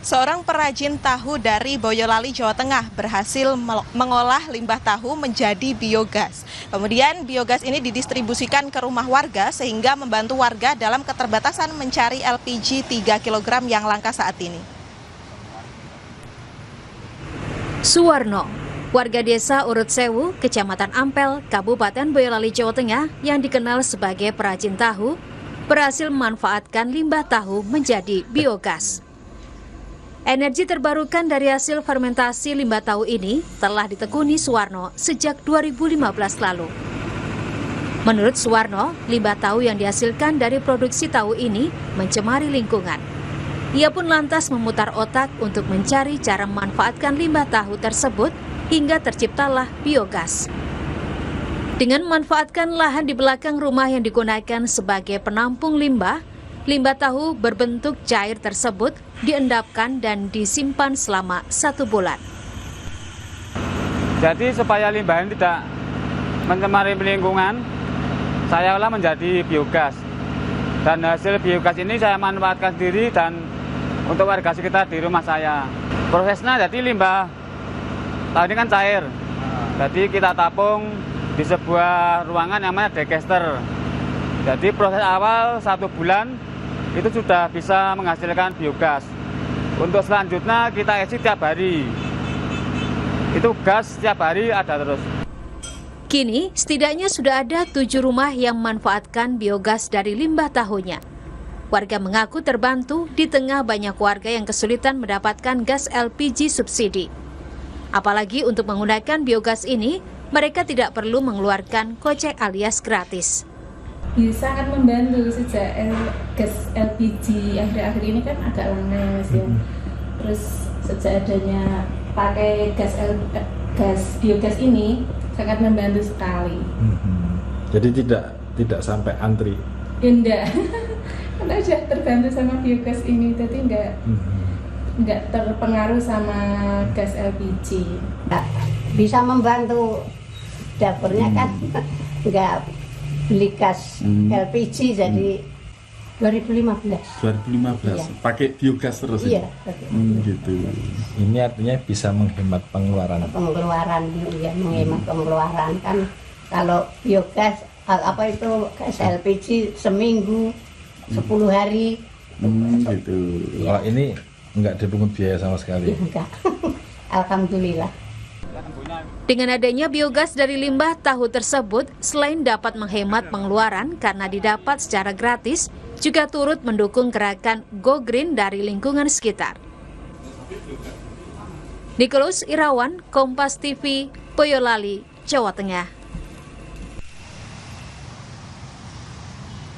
Seorang perajin tahu dari Boyolali, Jawa Tengah berhasil mengolah limbah tahu menjadi biogas. Kemudian biogas ini didistribusikan ke rumah warga sehingga membantu warga dalam keterbatasan mencari LPG 3 kg yang langka saat ini. Suwarno, warga desa Urut Sewu, Kecamatan Ampel, Kabupaten Boyolali, Jawa Tengah yang dikenal sebagai perajin tahu, berhasil memanfaatkan limbah tahu menjadi biogas. Energi terbarukan dari hasil fermentasi limbah tahu ini telah ditekuni Suwarno sejak 2015 lalu. Menurut Suwarno, limbah tahu yang dihasilkan dari produksi tahu ini mencemari lingkungan. Ia pun lantas memutar otak untuk mencari cara memanfaatkan limbah tahu tersebut hingga terciptalah biogas. Dengan memanfaatkan lahan di belakang rumah yang digunakan sebagai penampung limbah tahu berbentuk cair tersebut diendapkan dan disimpan selama 1 bulan. Jadi supaya limbah ini tidak mencemari lingkungan, saya olah menjadi biogas. Dan hasil biogas ini saya manfaatkan sendiri dan untuk warga sekitar di rumah saya. Prosesnya jadi limbah tahu ini kan cair. Jadi kita tapung di sebuah ruangan yang namanya dekester. Jadi proses awal 1 bulan itu sudah bisa menghasilkan biogas. Untuk selanjutnya kita isi tiap hari. Itu gas tiap hari ada terus. Kini setidaknya sudah ada 7 rumah yang memanfaatkan biogas dari limbah tahunya. Warga mengaku terbantu di tengah banyak warga yang kesulitan mendapatkan gas LPG subsidi. Apalagi untuk menggunakan biogas ini, mereka tidak perlu mengeluarkan kocek alias gratis. Sangat membantu sejak gas LPG akhir-akhir ini kan agak langka ya Mas ya. Terus sejak adanya pakai gas biogas ini sangat membantu sekali. Jadi tidak sampai antri? Enggak, karena sudah terbantu sama biogas ini, jadi enggak terpengaruh sama gas LPG. Bisa membantu dapurnya kan enggak beli gas LPG jadi 2015. Iya. Pakai biogas terus? Iya. Gitu. Ini artinya bisa menghemat pengeluaran. Ya, menghemat pengeluaran kan. Kalau biogas itu gas LPG seminggu 10 hari. Gitu. Ya. Kalau ini enggak dipungut biaya sama sekali? Enggak. Alhamdulillah. Dengan adanya biogas dari limbah tahu tersebut, selain dapat menghemat pengeluaran karena didapat secara gratis, juga turut mendukung gerakan Go Green dari lingkungan sekitar. Nicholas Irawan, Kompas TV, Boyolali, Jawa Tengah.